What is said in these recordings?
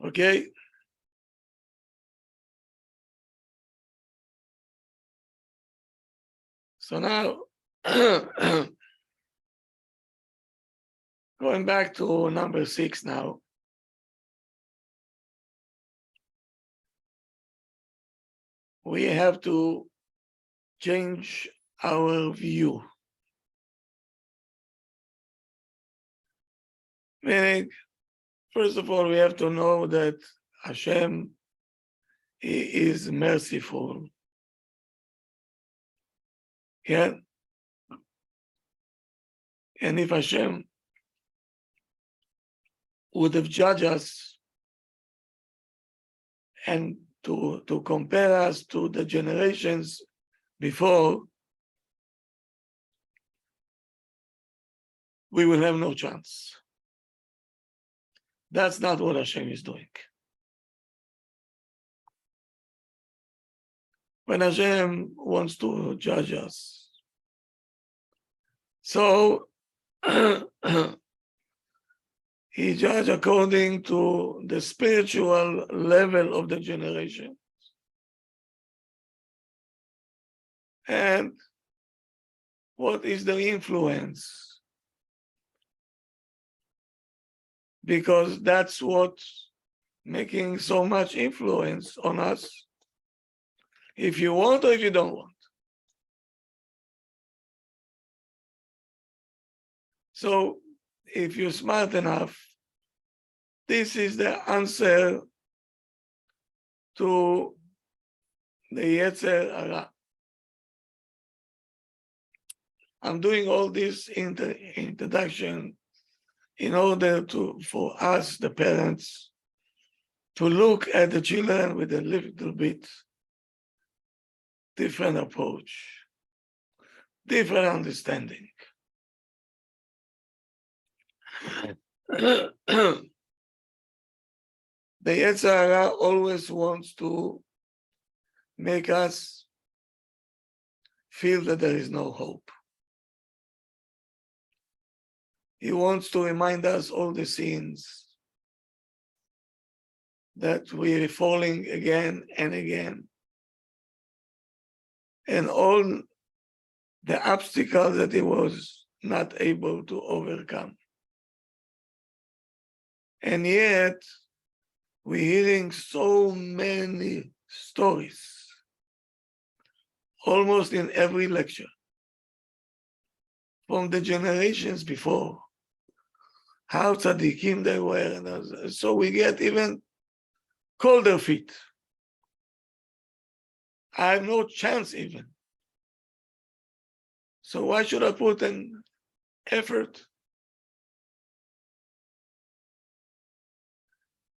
Okay? So now, going back to number 6 now. We have to change our view. Meaning, first of all, we have to know that Hashem, He is merciful. Yeah? And if Hashem would have judged us and to compare us to the generations before, we will have no chance. That's not what Hashem is doing. When Hashem wants to judge us. So, He judged according to the spiritual level of the generation. And what is the influence? Because that's what's making so much influence on us, if you want or if you don't want. So, if you're smart enough, this is the answer to the Yetzer Hara. I'm doing all this introduction in order for us, the parents, to look at the children with a little bit different approach, different understanding. The Yetzer Hara always wants to make us feel that there is no hope. He wants to remind us all the sins that we are falling again and again, and all the obstacles that he was not able to overcome. And yet, we're hearing so many stories, almost in every lecture, from the generations before, how tzaddikim they were, and so we get even colder feet. I have no chance even. So why should I put an effort?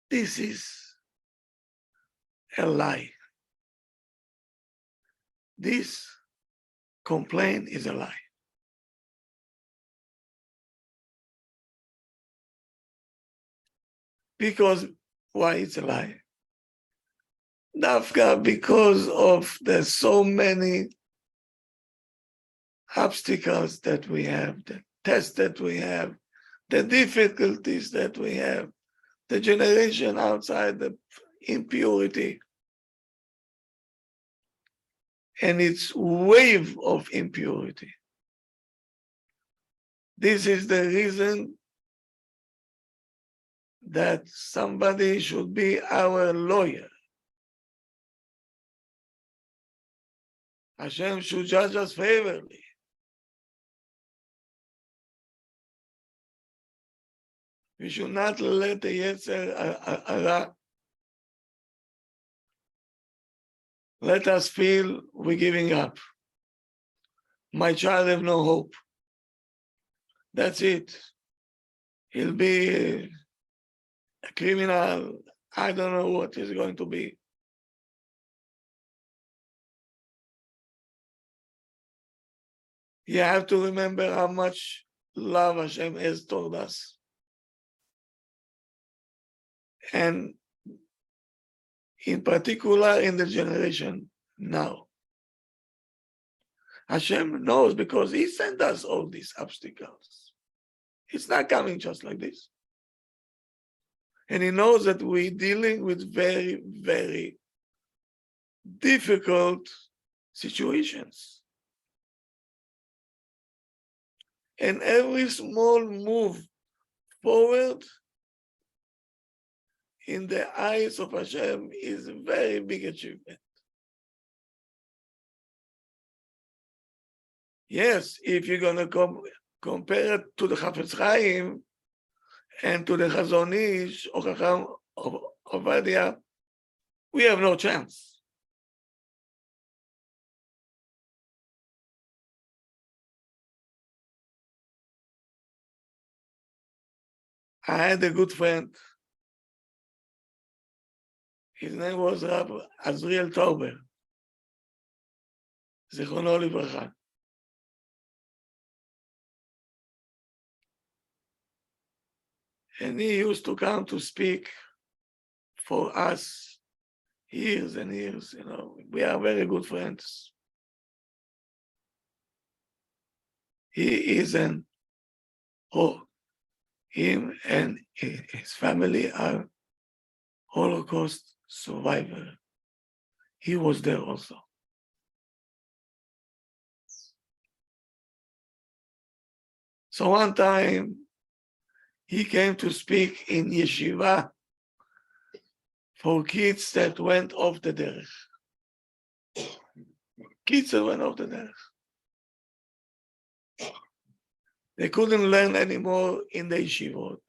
This is a lie. This complaint is a lie. Because, why it's a lie? Nafka, because of the so many obstacles that we have, the tests that we have, the difficulties that we have, the generation outside, the impurity, and its wave of impurity. This is the reason that somebody should be our lawyer. Hashem should judge us favorably. We should not let the Yetzer Hara let us feel we're giving up. My child have no hope. That's it. He'll be a criminal. I don't know what he's going to be. You have to remember how much love Hashem has toward us. And in particular in the generation now. Hashem knows because He sent us all these obstacles. It's not coming just like this. And he knows that we're dealing with very, very difficult situations. And every small move forward in the eyes of Hashem is a very big achievement. Yes, if you're going to compare it to the Chafetz Chaim and to the Chazon Ish or Chacham Ovadia, we have no chance. I had a good friend. His name was Rabbi Azriel Tauber, Zichrono Livracha. And he used to come to speak for us years and years. You know, we are very good friends. He is him and his family are Holocaust survivor. He was there also. So one time he came to speak in yeshiva for kids that went off the derech. Kids that went off the derech. They couldn't learn anymore in the yeshivot.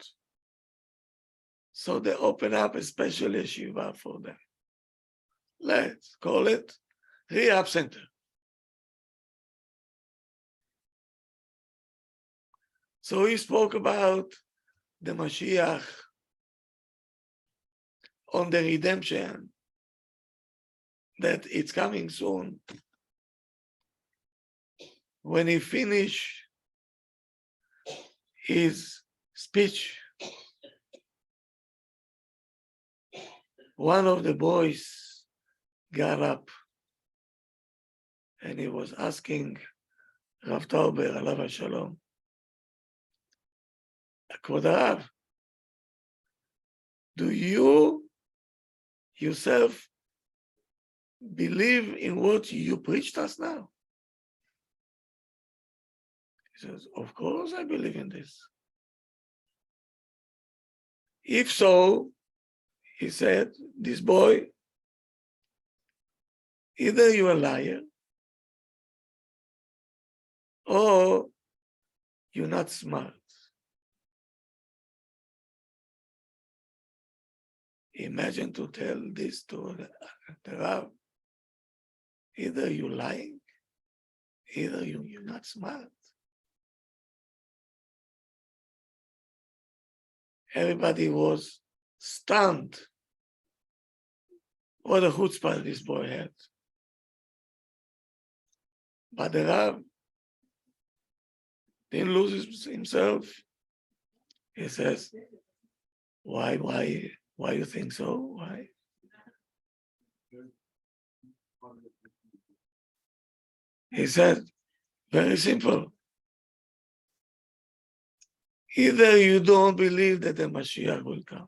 So they opened up a special yeshiva for them. Let's call it Rehab Center. So he spoke about the Mashiach, on the redemption, that it's coming soon. When he finished his speech, one of the boys got up and he was asking Rav Tauber, alav hashalom, Kvod Harav, do you yourself believe in what you preached us now? He says, of course I believe in this. If so, he said, this boy, either you're a liar or you're not smart. Imagine to tell this to the Rav. Either you're lying, either you're not smart. Everybody was stunned. What a chutzpah this boy had. But the Rav didn't lose himself. He says, why you think so? Why? He said, very simple. Either you don't believe that the Mashiach will come,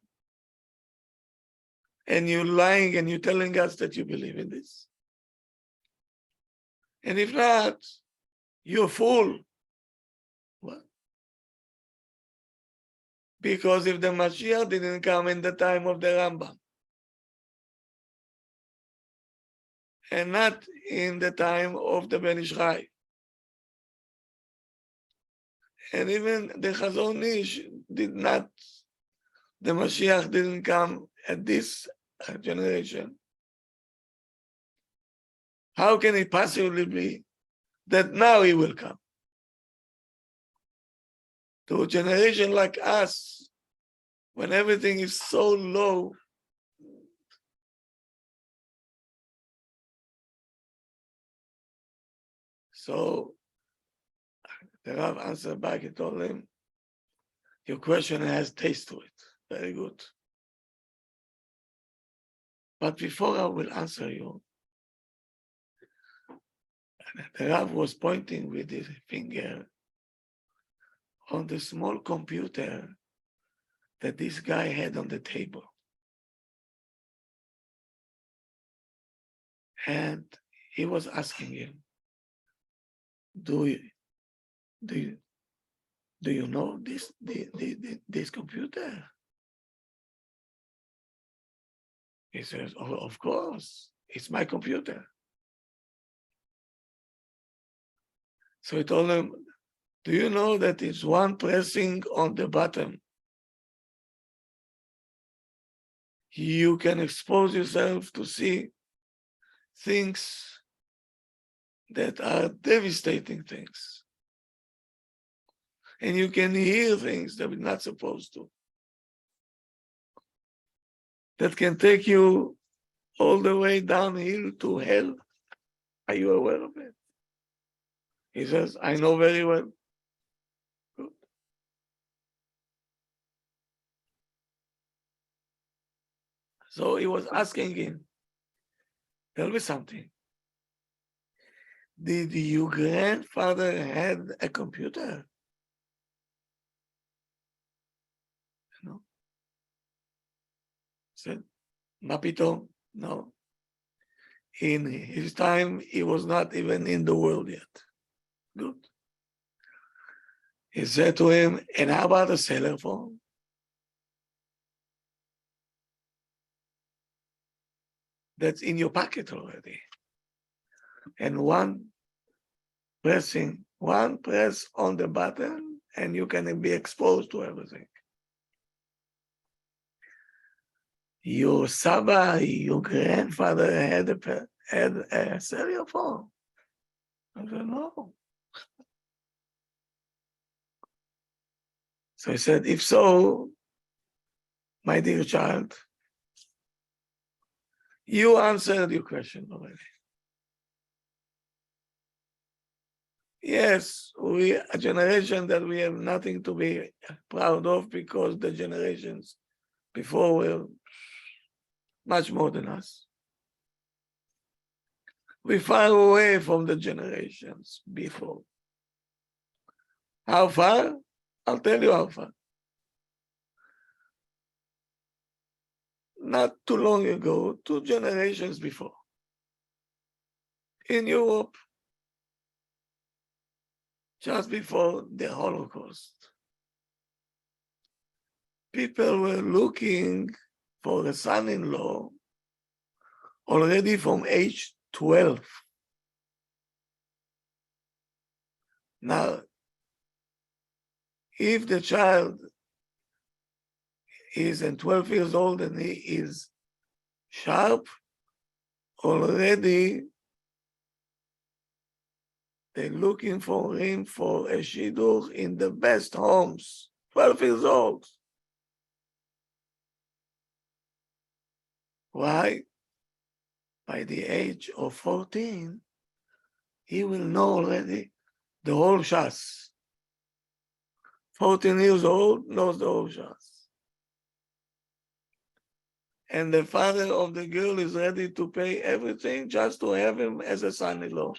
and you're lying and you're telling us that you believe in this. And if not, you're a fool. What? Because if the Mashiach didn't come in the time of the Rambam, and not in the time of the Ben Ish Chai, and even the Chazon Ish did not, the Mashiach didn't come at this generation. How can it possibly be that now he will come? To a generation like us, when everything is so low, so the Rav answered back, he told him, your question has taste to it. Very good. But before I will answer you, the Rav was pointing with his finger on the small computer that this guy had on the table. And he was asking him, do you know this computer? He says, oh, of course, it's my computer. So he told him, do you know that it's one pressing on the button? You can expose yourself to see things that are devastating things. And you can hear things that we're not supposed to. That can take you all the way downhill to hell. Are you aware of it? He says, I know very well. Good. So he was asking him, tell me something. Did your grandfather had a computer? No. He said, Mapito, no. In his time, he was not even in the world yet. Good. He said to him, and how about a cellular phone? That's in your pocket already. And one press on the button, and you can be exposed to everything. Your Saba, your grandfather had a cellular phone. I said, no. So I said, if so, my dear child, you answered your question already. Yes, we a generation that we have nothing to be proud of because the generations before were much more than us. We're far away from the generations before. How far? I'll tell you how far. Not too long ago, 2 generations before, in Europe, just before the Holocaust, people were looking for a son-in-law already from age 12. Now, if the child is 12 years old and he is sharp, already they're looking for him for a shidduch in the best homes, 12 years old. Why? By the age of 14, he will know already the whole Shas. 14 years old, knows the whole Shas. And the father of the girl is ready to pay everything just to have him as a son-in-law.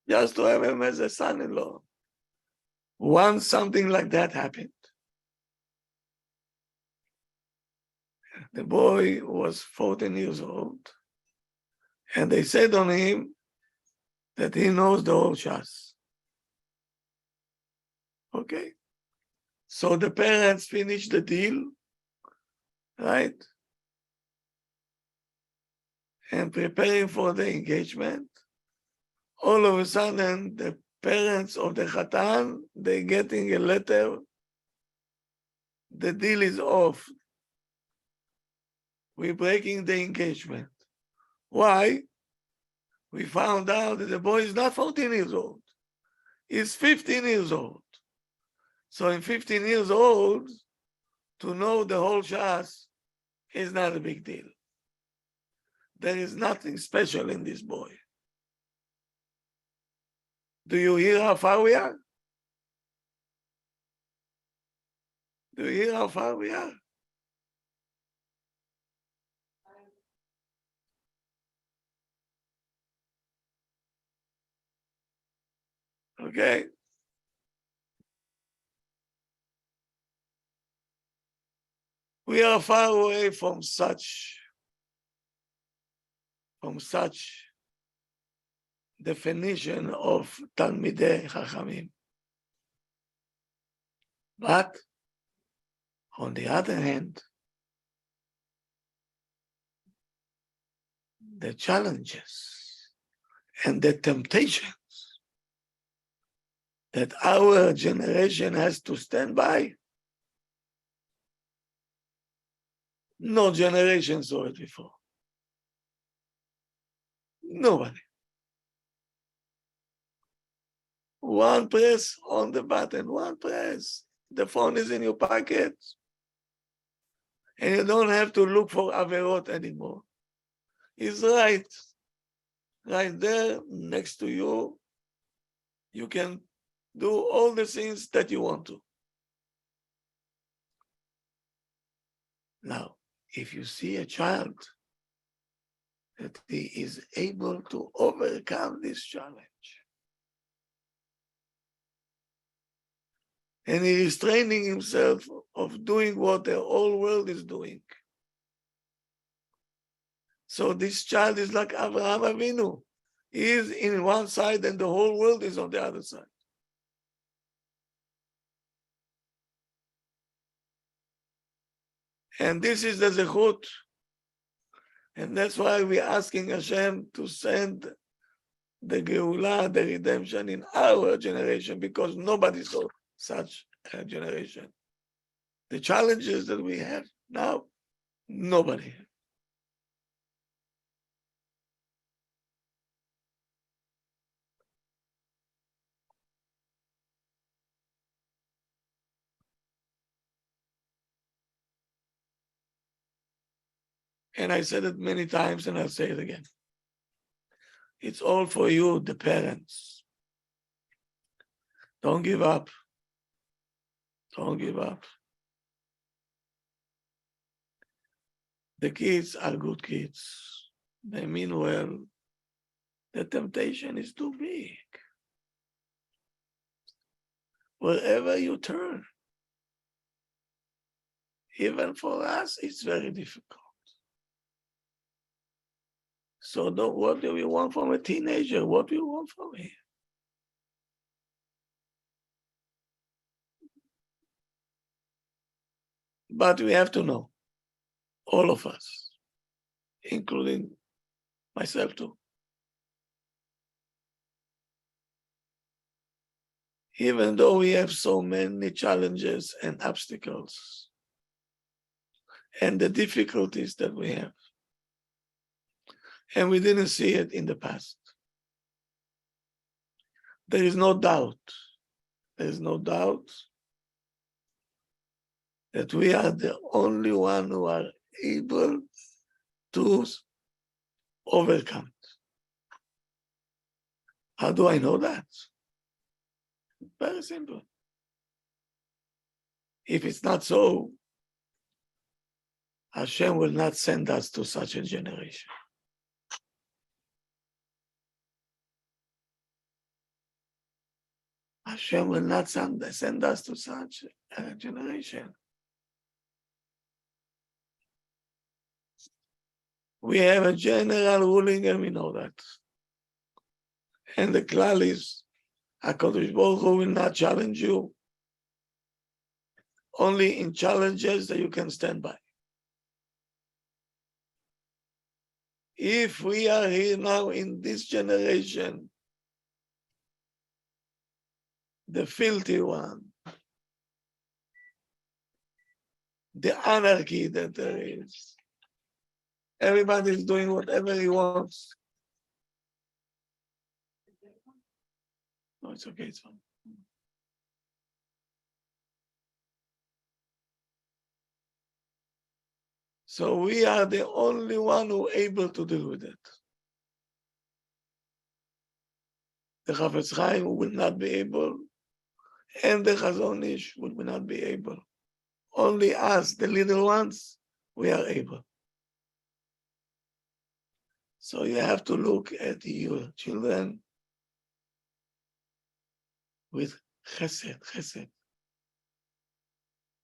Just to have him as a son-in-law. Once something like that happened, the boy was 14 years old, and they said on him that he knows the whole Shas. Okay? So the parents finished the deal, right? And preparing for the engagement. All of a sudden, the parents of the Khatan, they're getting a letter. The deal is off. We're breaking the engagement. Why? We found out that the boy is not 14 years old. He's 15 years old. So in 15 years old, to know the whole Shas is not a big deal. There is nothing special in this boy. Do you hear how far we are? Do you hear how far we are? Okay? We are far away from such definition of Talmidei Chachamim. But on the other hand, the challenges and the temptations that our generation has to stand by, no generation saw it before. Nobody. One press on the button, one press. The phone is in your pocket. And you don't have to look for Averot anymore. It's right there next to you. You can do all the things that you want to. Now, if you see a child that he is able to overcome this challenge, and he is training himself of doing what the whole world is doing. So this child is like Avraham Avinu. He is in one side and the whole world is on the other side. And this is the zechut. And that's why we're asking Hashem to send the Geulah, the redemption in our generation, because nobody saw such a generation. The challenges that we have now, nobody. And I said it many times and I'll say it again. It's all for you, the parents. Don't give up. Don't give up. The kids are good kids. They mean well. The temptation is too big. Wherever you turn, even for us, it's very difficult. So what do we want from a teenager? What do we want from him? But we have to know, all of us, including myself too. Even though we have so many challenges and obstacles and the difficulties that we have, and we didn't see it in the past. There is no doubt that we are the only one who are able to overcome it. How do I know that? Very simple. If it's not so, Hashem will not send us to such a generation. Hashem will not send us to such a generation. We have a general ruling and we know that. And the klal is, HaKadosh Baruch Hu will not challenge you, only in challenges that you can stand by. If we are here now in this generation, the filthy one, the anarchy that there is, everybody is doing whatever he wants. No, it's okay, it's fine. So we are the only one who are able to deal with it. The Chafetz Chaim will not be able, and the Chazon Ish will not be able. Only us, the little ones, we are able. So you have to look at your children with chesed, chesed.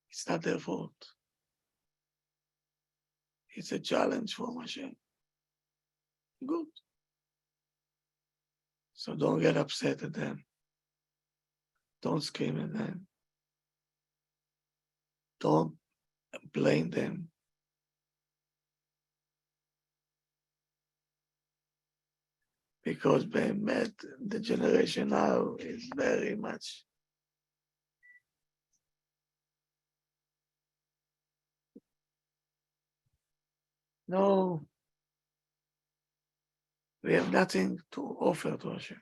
It's not their fault. It's a challenge for Hashem. Good. So don't get upset at them. Don't scream at them. Don't blame them. Because Be'emet, the generation now is very much no, we have nothing to offer to Hashem.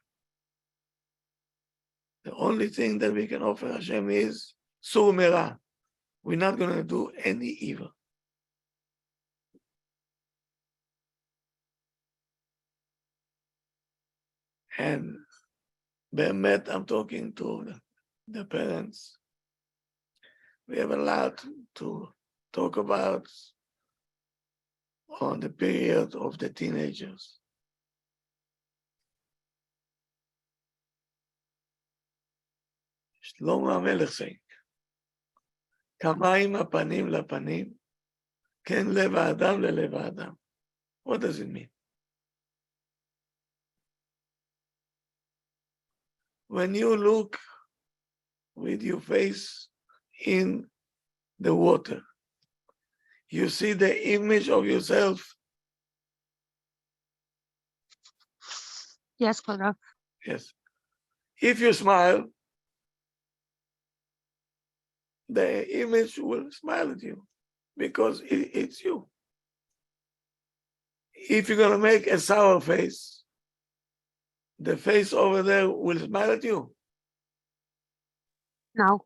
The only thing that we can offer Hashem is Sur Merah. We're not going to do any evil. And Be'emet, I'm talking to the parents. We have a lot to talk about on the period of the teenagers. שלמה המלך saying, כמים הפנים לפנים, כן לב האדם ללב האדם. What does it mean? When you look with your face in the water, you see the image of yourself. Yes, Kara. Yes. If you smile, the image will smile at you because it's you. If you're going to make a sour face, the face over there will smile at you. No.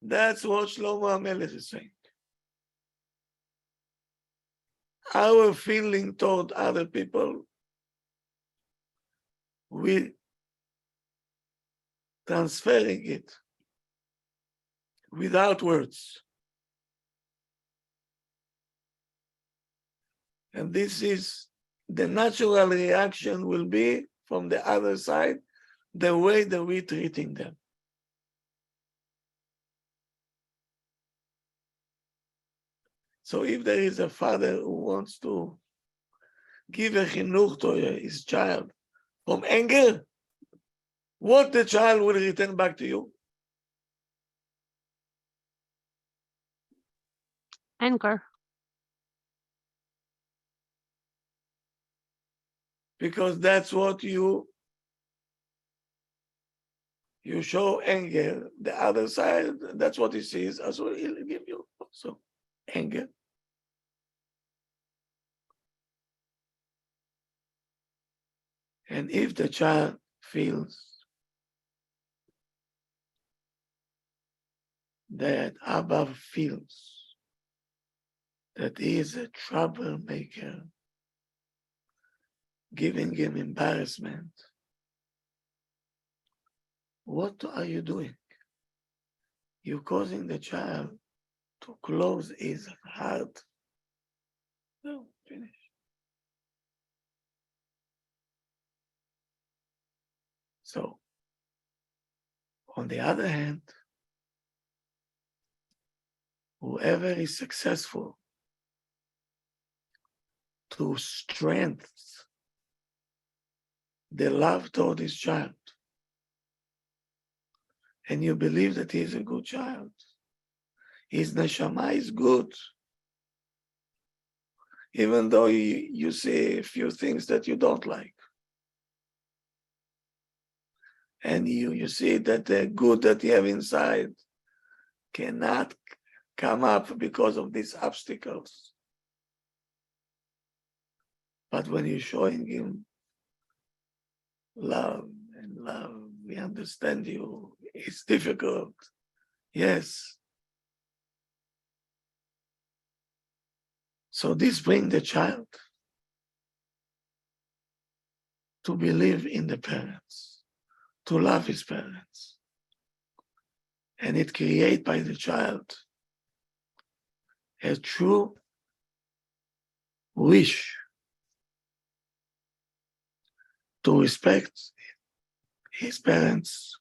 That's what Shlomo HaMelech is saying. Our feeling toward other people, we transferring it without words. And this is the natural reaction will be from the other side, the way that we're treating them. So if there is a father who wants to give a chinuch to his child from anger, what the child will return back to you? Anger. Because that's what you show anger. The other side, that's what he sees, as well he'll give you also anger. And if the child feels that Abba feels that he is a troublemaker, giving him embarrassment, what are you doing? You're causing the child to close his heart. No, finish. So, on the other hand, whoever is successful to strengthen the love toward his child, and you believe that he is a good child, his neshama is good, even though you see a few things that you don't like. And you see that the good that you have inside cannot come up because of these obstacles. But when you're showing him love, we understand you, it's difficult, yes. So this brings the child to believe in the parents, to love his parents. And it creates by the child a true wish to respect his parents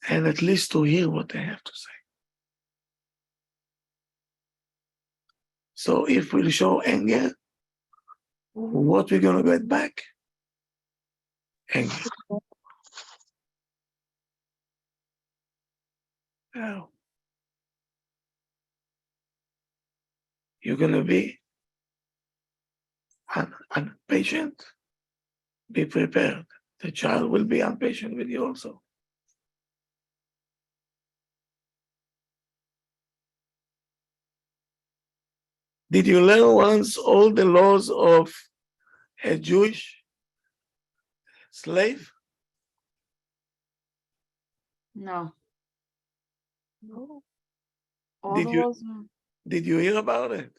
and at least to hear what they have to say. So if we show anger, what we're going to get back? Anger. Now, you're going to be impatient, be prepared. The child will be impatient with you also. Did you learn once all the laws of a Jewish slave? No. No. All Did the you laws? did you hear about it?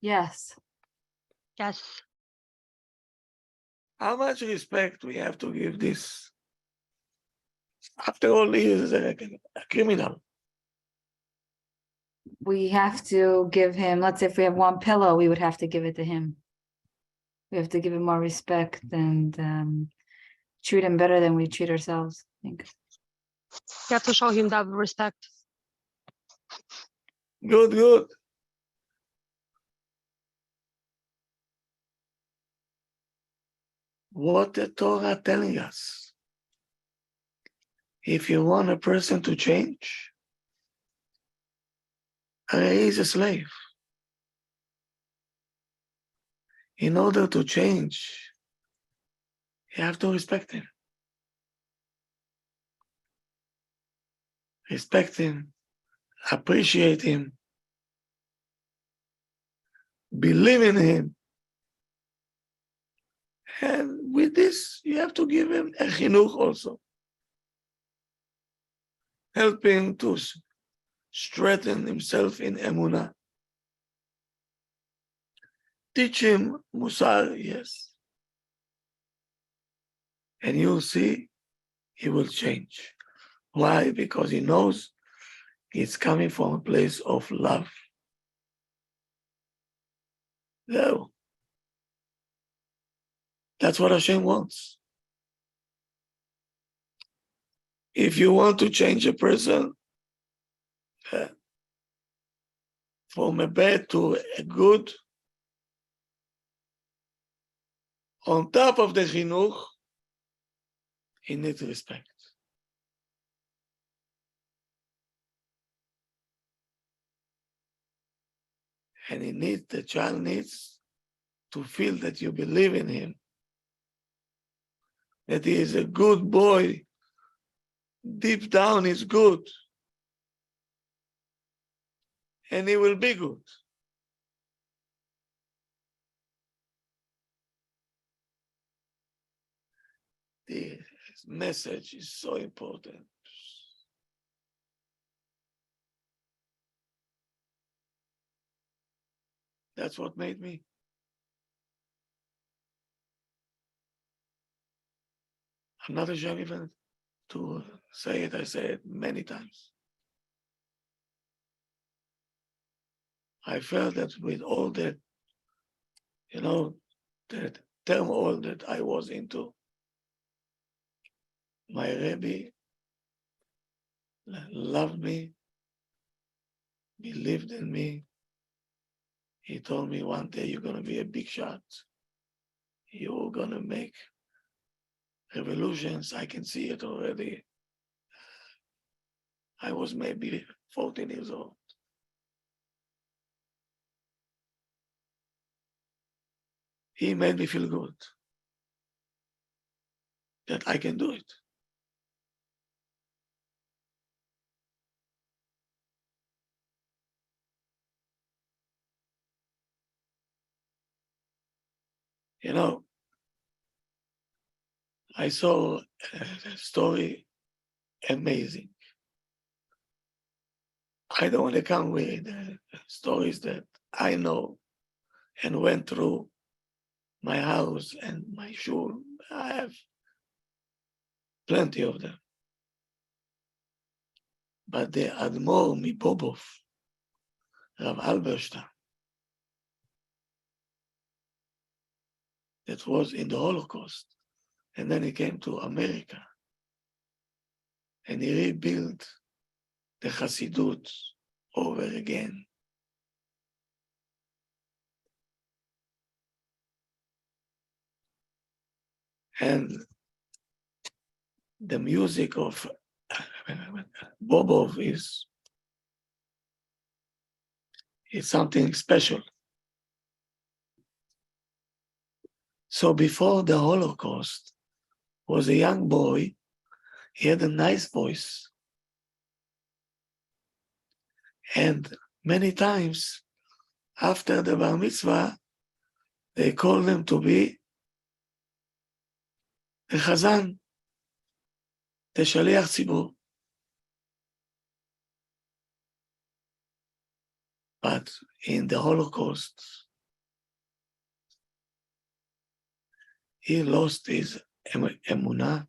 Yes. Yes. How much respect we have to give this? After all, he is a criminal. We have to give him, let's say if we have one pillow, we would have to give it to him. We have to give him more respect and treat him better than we treat ourselves, I think. You have to show him that respect. Good, good. What the Torah telling us? If you want a person to change, he is a slave. In order to change, you have to respect him. Respect him, appreciate him, believe in him. And with this, you have to give him a chinuch also. Help him to strengthen himself in emunah. Teach him musar, yes. And you'll see he will change. Why? Because he knows it's coming from a place of love. No. That's what Hashem wants. If you want to change a person from a bad to a good, on top of the chinuch, he needs respect. And the child needs to feel that you believe in him, that he is a good boy. Deep down, he's good. And he will be good. The message is so important. That's what made me. I'm not ashamed even to say it. I say it many times. I felt that with all that, that turmoil that I was into, my Rebbe loved me, believed in me. He told me one day, you're going to be a big shot. You're going to make revolutions. I can see it already. I was maybe 14 years old. He made me feel good that I can do it. I saw a story amazing. I don't want to come with stories that I know and went through my house and my shul. I have plenty of them. But the Admor Mibobov, Rav Alberstein, that was in the Holocaust, and then he came to America. and he rebuilt the Hasidut over again. And the music of Bobov is something special. So before the Holocaust was a young boy, he had a nice voice. And many times after the bar mitzvah, they called him to be the chazan, the shaliach tzibur. But in the Holocaust, he lost his emunah.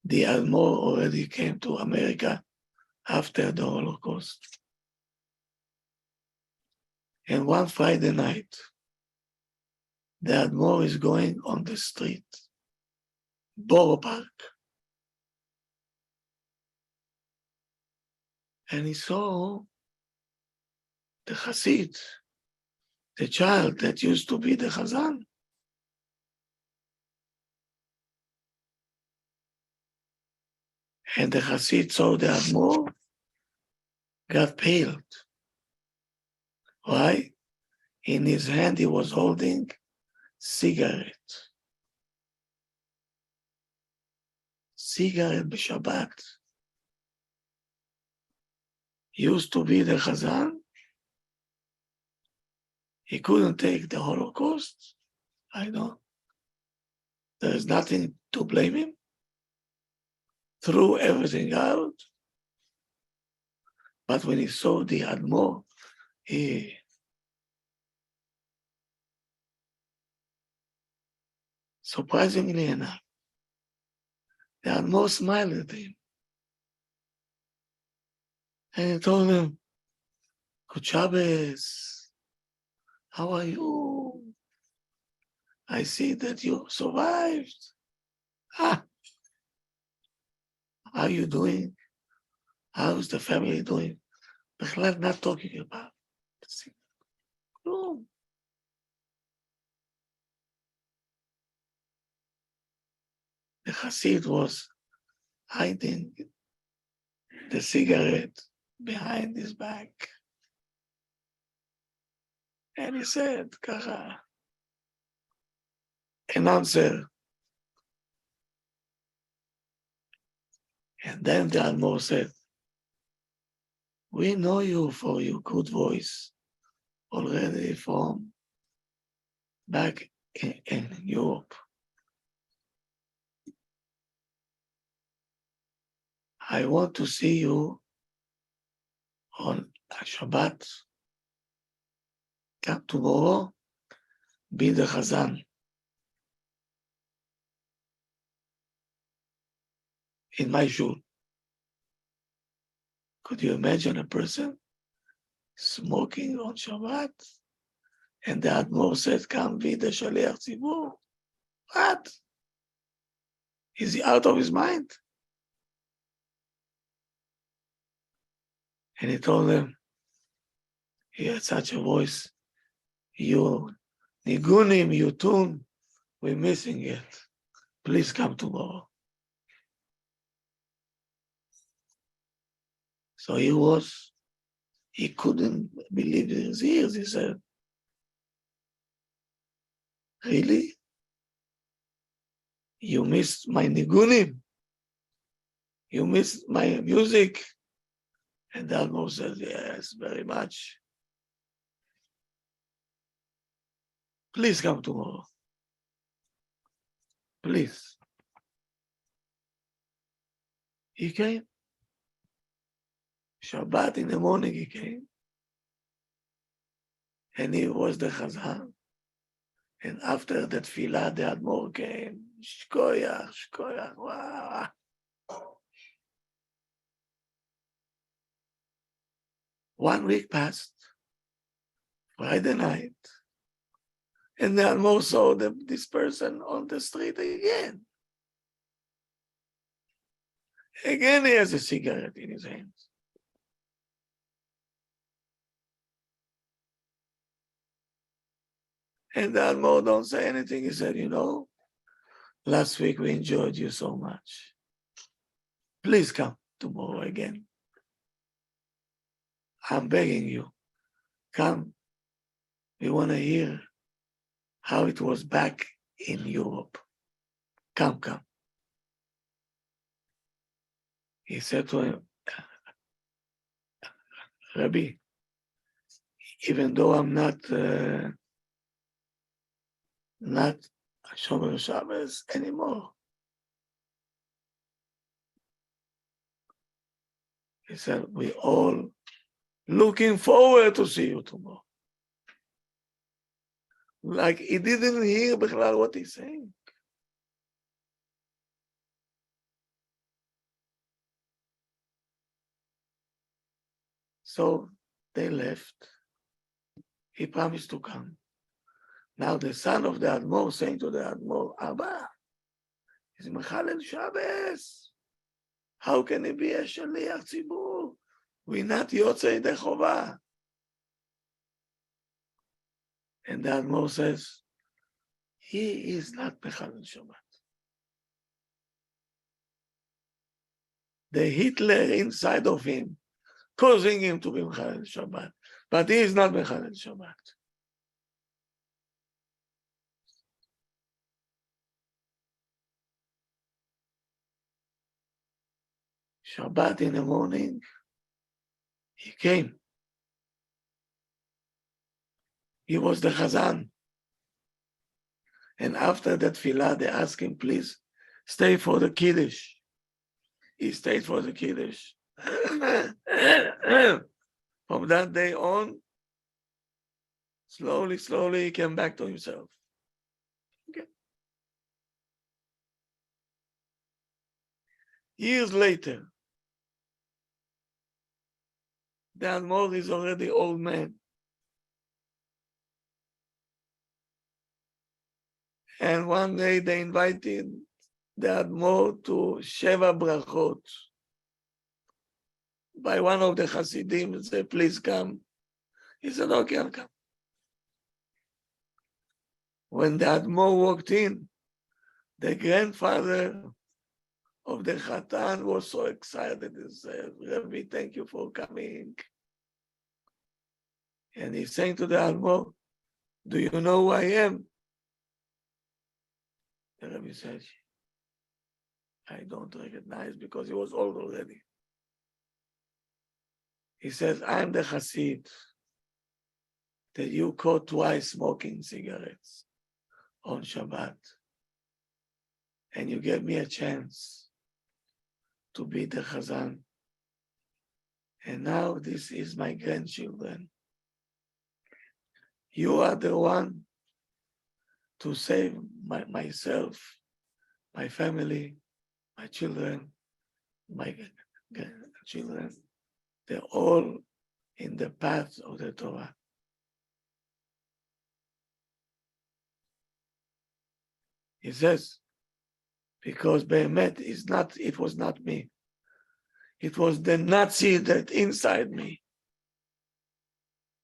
The Admor already came to America after the Holocaust. And one Friday night, the Admor is going on the street, Borough Park, and he saw the Hasid, the child that used to be the Chazan. And the Hasid saw the Admor, got pale. Why? In his hand he was holding cigarette. Cigarette b'Shabbat. Used to be the Chazan. He couldn't take the Holocaust. I know. There is nothing to blame him. Threw everything out. But when he saw the Admor, he surprisingly enough, the Admor smiled at him. And he told him, Good Shabbos, how are you? I see that you survived. How are you doing? How's the family doing? בכלל not talking about the כלום. The Hasid was hiding the cigarette behind his back. And he said, ככה, an answer. And then the Admor said, we know you for your good voice already from back in Europe. I want to see you on Shabbat. Come tomorrow, be the Chazan. In my shul. Could you imagine a person smoking on Shabbat? And the Admor said, come be the Shaliach Tzibur. What? Is he out of his mind? And he told them, he had such a voice, you nigunim, you tune, we're missing it. Please come tomorrow. So he couldn't believe his ears. He said, really? You missed my nigunim? You missed my music? And the Admor said, yes, very much. Please come tomorrow. Please. He came. Shabbat in the morning he came. And he was the Chazan. And after that tefillah, the Admor came. Shkoyach, shkoyach, wow. One week passed. Friday night, And then more saw this person on the street again. Again, he has a cigarette in his hands. And the Admor don't say anything. He said, you know, last week we enjoyed you so much. Please come tomorrow again. I'm begging you, come. We want to hear how it was back in Europe. Come, come. He said to him, Rabbi, even though I'm not Shomer Shabbos anymore, he said, we all looking forward to see you tomorrow. Like he didn't hear בכלל what he's saying. So they left. He promised to come. Now the son of the Admor saying to the Admor, Abba, he's Mechalel Shabbos. How can he be a Shaliach Tzibur? We're not Yotzei de Chovah. And the Admor says, he is not Mechalel Shabbat. The Hitler inside of him, causing him to be Mechalel Shabbat. But he is not Mechalel Shabbat. Shabbat in the morning, he came. He was the Chazan. And after that Tefillah, they asked him, please, stay for the Kiddush. He stayed for the Kiddush. From that day on, slowly, he came back to himself. Okay. Years later, the Admor is already old man. And one day they invited the Admor to Sheva Brachot by one of the Hasidim and said, please come. He said, okay, I'll come. When the Admor walked in, the grandfather of the Khatan was so excited. He said, Rabbi, thank you for coming. And he's saying to the Admor, do you know who I am? The Rabbi said, I don't recognize because he was old already. He says, I'm the Hasid that you caught twice smoking cigarettes on Shabbat. And you gave me a chance to be the Chazan. And now this is my grandchildren. You are the one to save myself, my family, my children, my grandchildren. They're all in the path of the Torah. He says, because Behemet it was not me. It was the Nazi that inside me,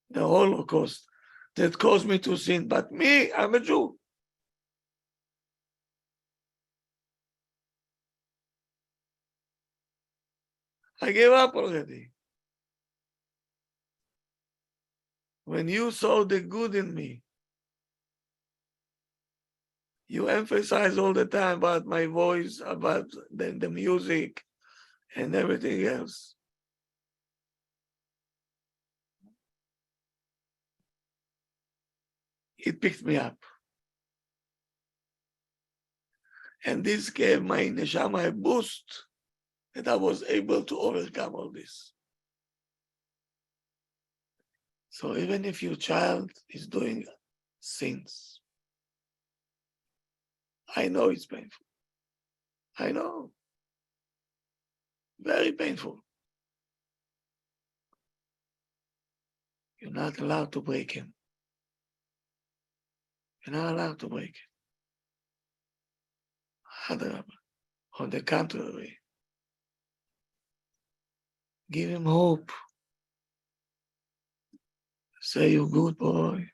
the Holocaust, that caused me to sin. But me, I'm a Jew. I gave up already. When you saw the good in me, you emphasize all the time about my voice, about the music, and everything else. It picked me up. And this gave my neshama a boost that I was able to overcome all this. So even if your child is doing sins, I know it's painful. I know. Very painful. You're not allowed to break him. You're not allowed to break it. Adarabah. On the contrary, give him hope. Say, you good boy.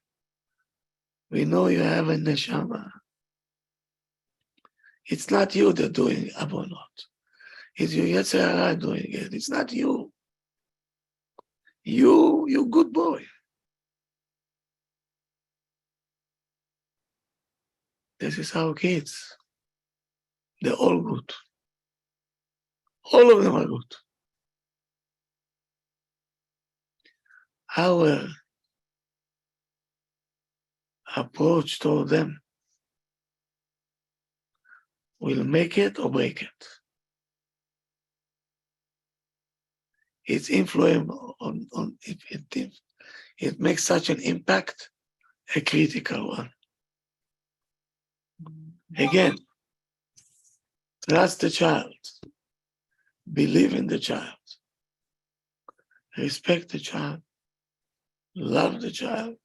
We know you have a neshama. It's not you that doing abonot. It's your Yetzer Hara doing it. It's not you. You good boy. This is our kids. They're all good. All of them are good. Our approach toward them will make it or break it. Its influence on it makes such an impact, a critical one. Again, trust the child, believe in the child, respect the child, love the child.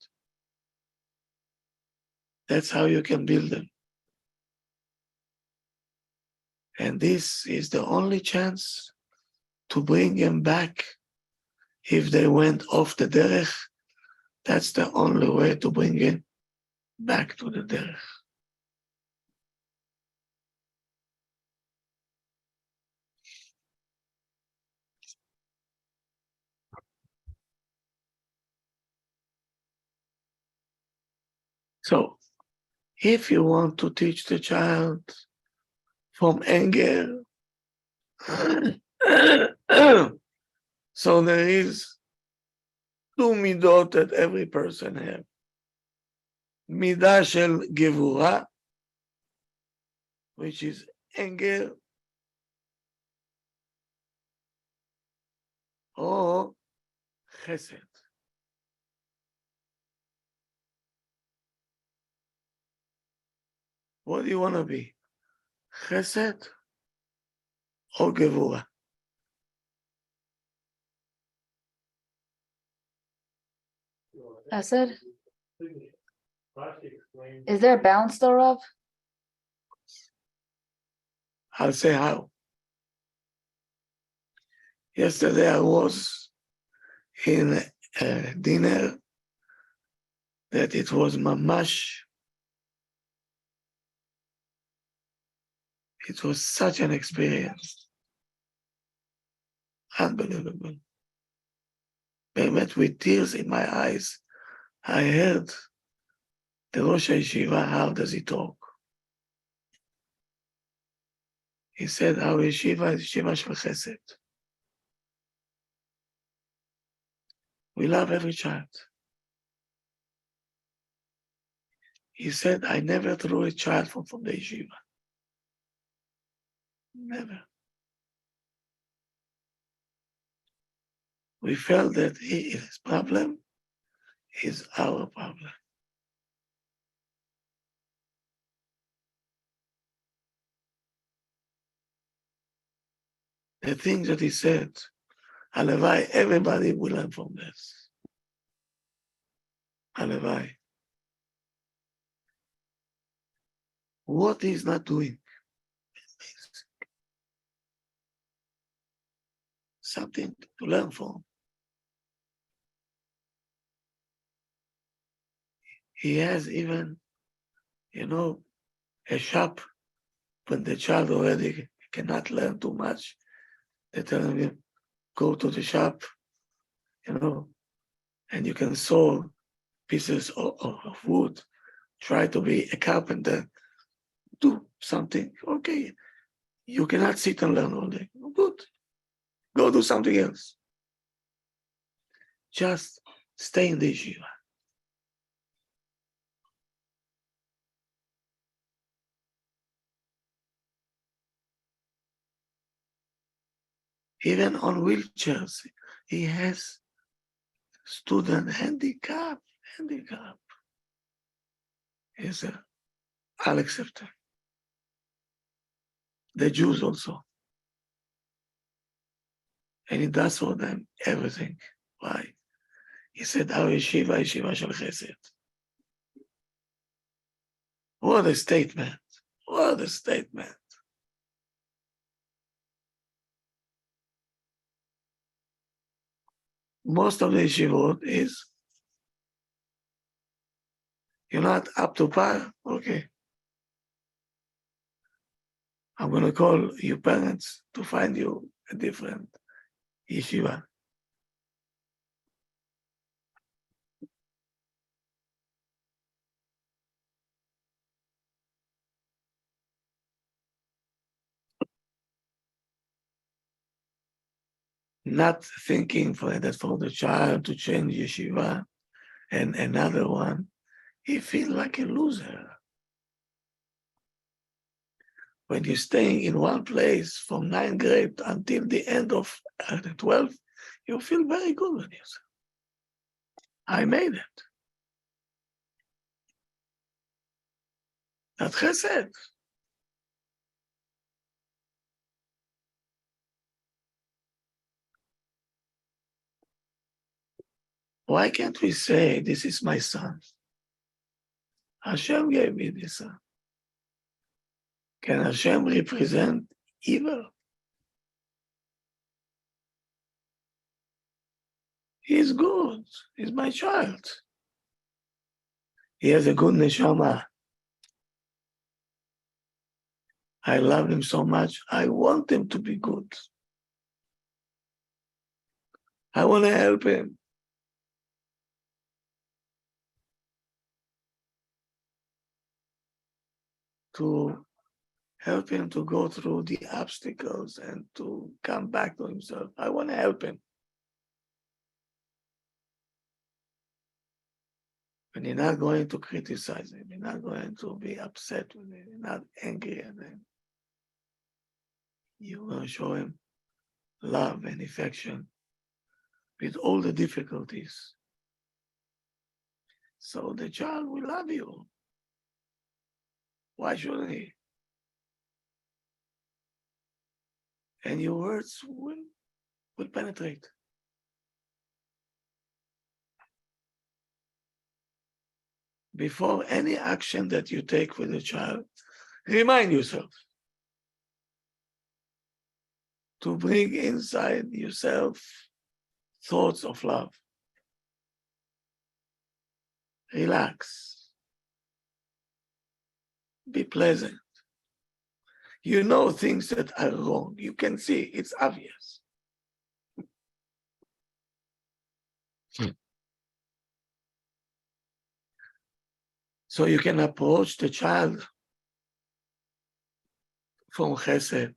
That's how you can build them. And this is the only chance to bring them back. If they went off the derech, that's the only way to bring them back to the derech. So, if you want to teach the child from anger, so there is two midot that every person has. Midah shel gevura, which is anger, or chesed. What do you want to be? Chesed or gevura? I said, is there a balance though, Rav? I'll say how. Yesterday I was in a dinner that it was mamash. It was such an experience. Unbelievable. באמת, with tears in my eyes, I heard the Rosh Yeshiva, how does he talk? He said, our yeshiva is yeshiva shel chesed. We love every child. He said, I never threw a child from the yeshiva. Never. We felt that his problem is our problem. The things that he said, Halavai, everybody will learn from this. Halavai. What he's not doing. Something to learn from. He has even, a shop when the child already cannot learn too much. They tell him, go to the shop, and you can saw pieces of wood, try to be a carpenter, do something. Okay, you cannot sit and learn all day. Good. Go do something else. Just stay in the yeshiva. Even on wheelchairs, he has student handicap. He's I'll accept him. The Jews also. And he does for them everything. Why? He said, our yeshiva shel chesed. What a statement. What a statement. Most of the yeshivot is, you're not up to par, okay. I'm going to call you parents to find you a different yeshiva. Not thinking that for the child to change yeshiva and another one, he feels like a loser. When you're staying in one place from 9th grade until the end of the 12th, you feel very good with yourself. I made it. That's chesed. Why can't we say, this is my son? Hashem gave me this son. Can Hashem represent evil? He's good. He's my child. He has a good neshama. I love him so much. I want him to be good. I want to help him. To help him to go through the obstacles and to come back to himself. I want to help him. And you're not going to criticize him. You're not going to be upset with him. You're not angry at him. You're going to show him love and affection with all the difficulties. So the child will love you. Why shouldn't he? And your words will penetrate. Before any action that you take with a child, remind yourself to bring inside yourself thoughts of love. Relax. Be pleasant. You know things that are wrong. You can see, it's obvious. So you can approach the child from chesed.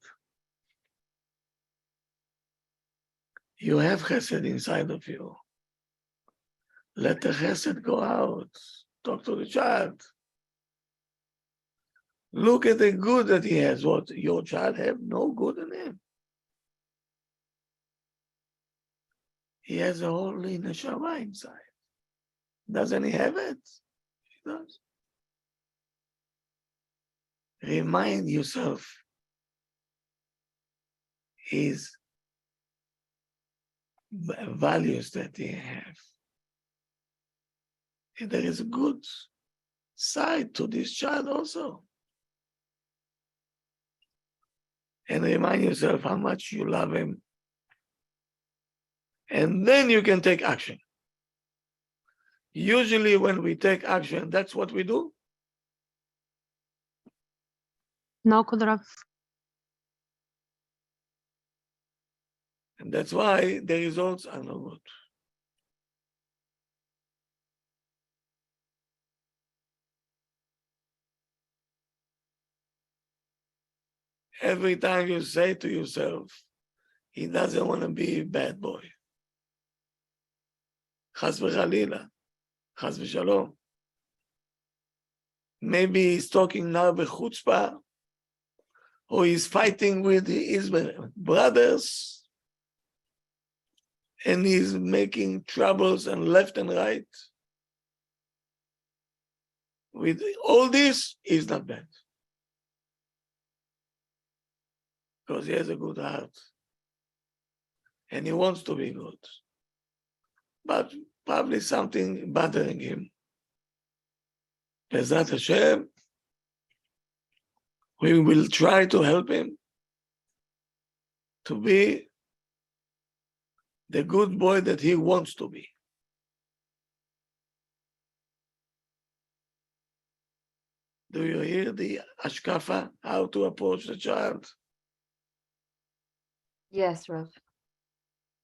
You have chesed inside of you. Let the chesed go out. Talk to the child. Look at the good that he has. What, your child have no good in him? He has a holy neshama inside. Doesn't he have it? He does. Remind yourself his values that he have. And there is a good side to this child also. And remind yourself how much you love him. And then you can take action. Usually when we take action, that's what we do. No, Kudra. And that's why the results are not good. Every time you say to yourself, he doesn't want to be a bad boy. Chas v'chalila, chas v'shalom. Maybe he's talking now b'chutzpah, or he's fighting with his brothers, and he's making troubles and left and right. With all this, he's not bad. Because he has a good heart. And he wants to be good. But probably something bothering him. Bezrat Hashem, We will try to help him to be the good boy that he wants to be. Do you hear the ashkafa, how to approach the child? Yes, Rav.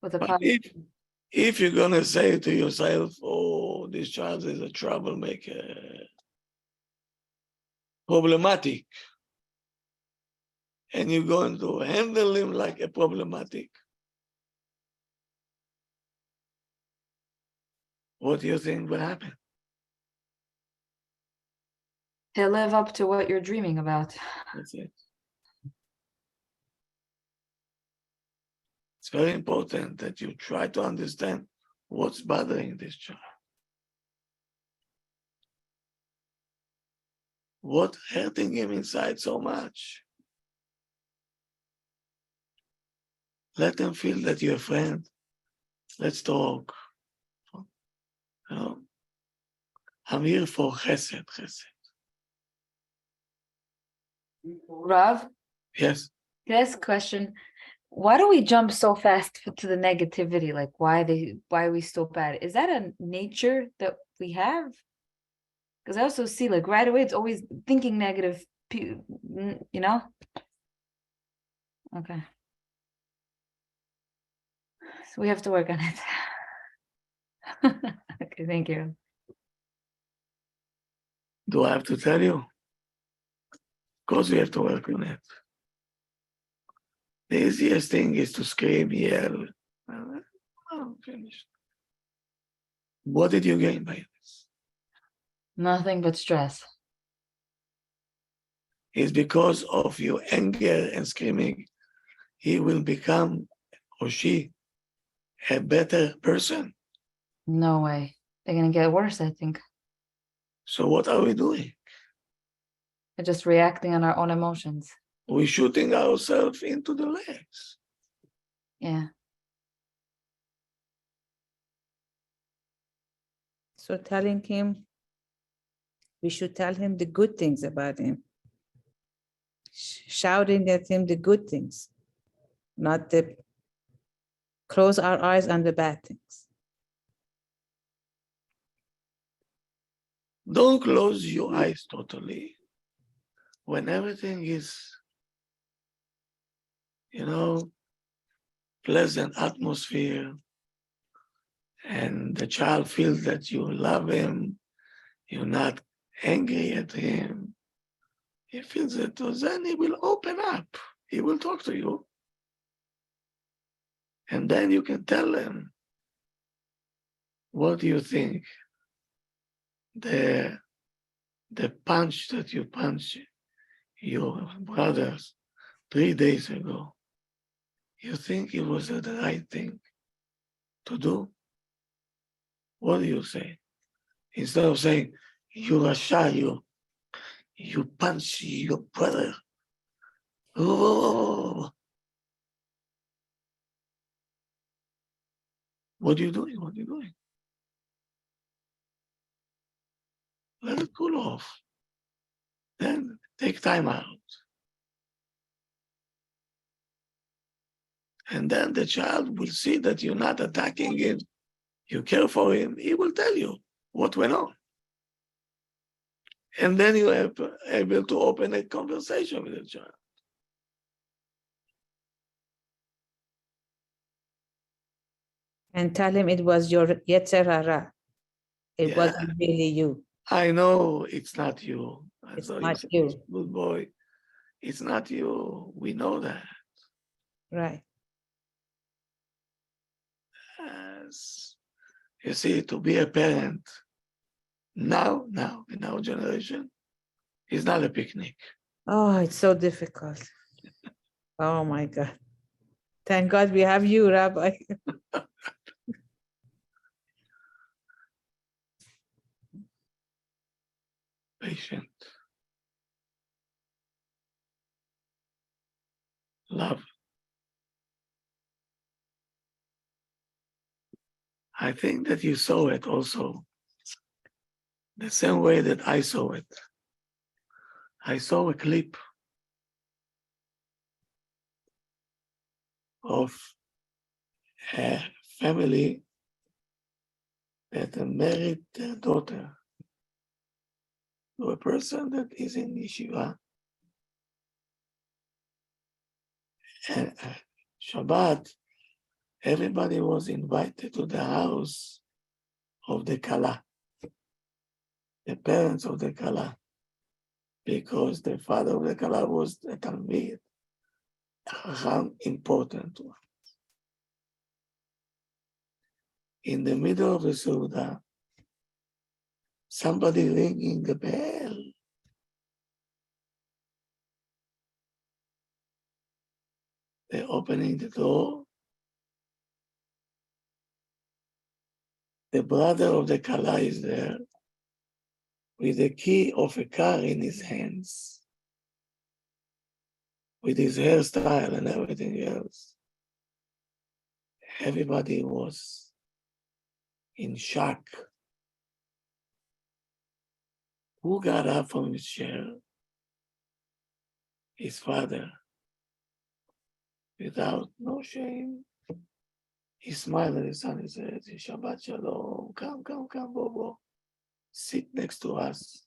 With a But positive. if you're going to say to yourself, oh, this child is a troublemaker, problematic, and you're going to handle him like a problematic, what do you think will happen? He'll live up to what you're dreaming about. That's it. It's very important that you try to understand what's bothering this child. What's hurting him inside so much? Let him feel that you're a friend. Let's talk. You know, I'm here for chesed. Rav, Yes. this question, why do we jump so fast to the negativity? Like why are we so bad? Is that a nature that we have? Because I also see like right away it's always thinking negative, you know? Okay. So we have to work on it. Okay, thank you. Do I have to tell you? Of course we have to work on it. The easiest thing is to scream, yell. Oh, finished. What did you gain by this? Nothing but stress. It's because of your anger and screaming, he will become, or she, a better person. No way. They're gonna get worse, I think. So what are we doing? They're just reacting on our own emotions. We're shooting ourselves into the legs. Yeah. So telling him, we should tell him the good things about him. Shouting at him the good things, not the close our eyes on the bad things. Don't close your eyes totally. When everything is, pleasant atmosphere, and the child feels that you love him, you're not angry at him, he feels it, then he will open up. He will talk to you. And then you can tell him, what do you think? The punch that you punched your brothers 3 days ago, you think it was the right thing to do? What do you say? Instead of saying, you Rasha, you punch your brother. Oh, what are you doing? What are you doing? Let it cool off. Then take time out. And then the child will see that you're not attacking him. You care for him. He will tell you what went on. And then you are able to open a conversation with the child. And tell him it was your Yetzer Hara. It wasn't really you. I know it's not you. It's not you. Good boy. It's not you. We know that. Right. Yes. You see, to be a parent now, in our generation, is not a picnic. Oh, it's so difficult. Oh my God. Thank God we have you, Rabbi. Patient. Love. I think that you saw it also the same way that I saw it. I saw a clip of a family that married their daughter to a person that is in yeshiva. And Shabbat, everybody was invited to the house of the Kala, the parents of the Kala, because the father of the Kala was a Talmid, an important one. In the middle of the Suda, somebody ringing the bell. They're opening the door. The brother of the Kala is there with the key of a car in his hands, with his hairstyle and everything else. Everybody was in shock. Who got up from his chair? His father. Without no shame, he smiled at his son. He said, Shabbat Shalom, come, Bobo. Sit next to us.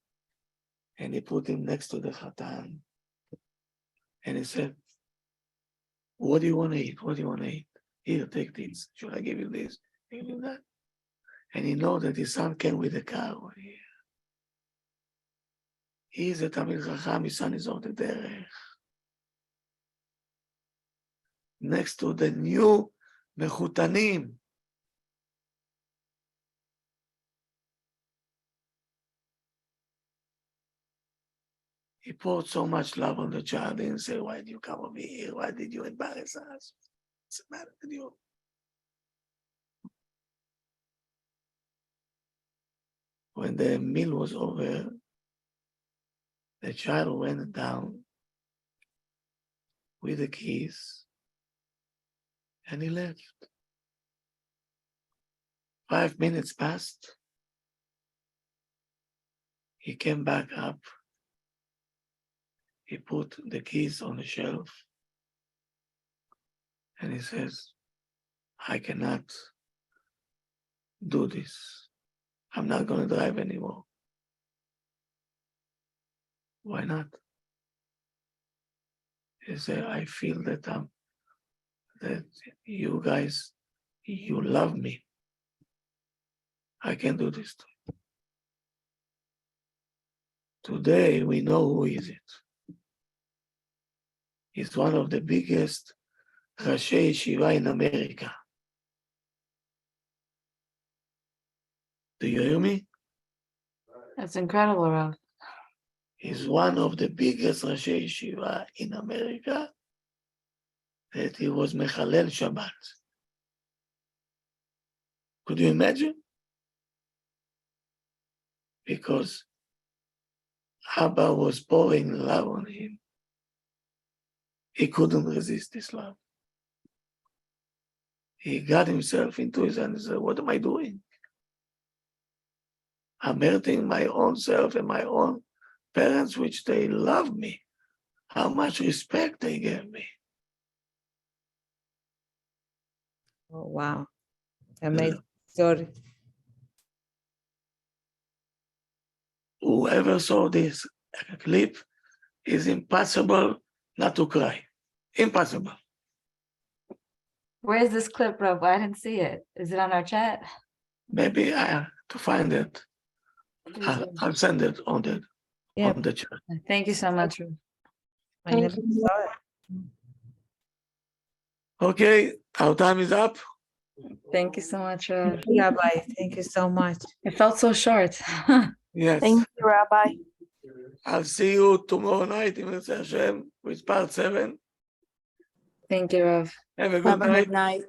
And he put him next to the Khatan. And he said, what do you want to eat? What do you want to eat? Here, take this. Should I give you this? Give you that? And he knows that his son came with a car over here. He is a Talmid Chacham, his son is on the derech. Next to the new Mechutanim. He poured so much love on the child. He didn't say, why did you come over here? Why did you embarrass us? What's the matter with you? When the meal was over, the child went down with the keys and he left. 5 minutes passed. He came back up. He put the keys on the shelf and he says, I cannot do this. I'm not going to drive anymore. Why not? He said, I feel that that you guys, you love me. I can do this too. Today we know who is it. He's one of the biggest Rashi Yeshiva in America. Do you hear me? That's incredible, Rav. He's one of the biggest Rashi Yeshiva in America that he was Mechalel Shabbat. Could you imagine? Because Abba was pouring love on him. He couldn't resist this love. He got himself into his hand and said, what am I doing? I'm hurting my own self and my own parents, which they love me. How much respect they gave me. Oh, wow. Amazing story. Whoever saw this clip, is impossible not to cry. Impossible. Where's this clip, Rav? I didn't see it. Is it on our chat? Maybe I have to find it. I'll send it on the chat. Thank you so much, Rav. I never saw it. Okay, our time is up. Thank you so much, Rav. Rabbi, thank you so much. It felt so short. Yes. Thank you, Rabbi. I'll see you tomorrow night in Mitzvah Hashem with part 7. Thank you, Rav. Have a Have good a night. good night.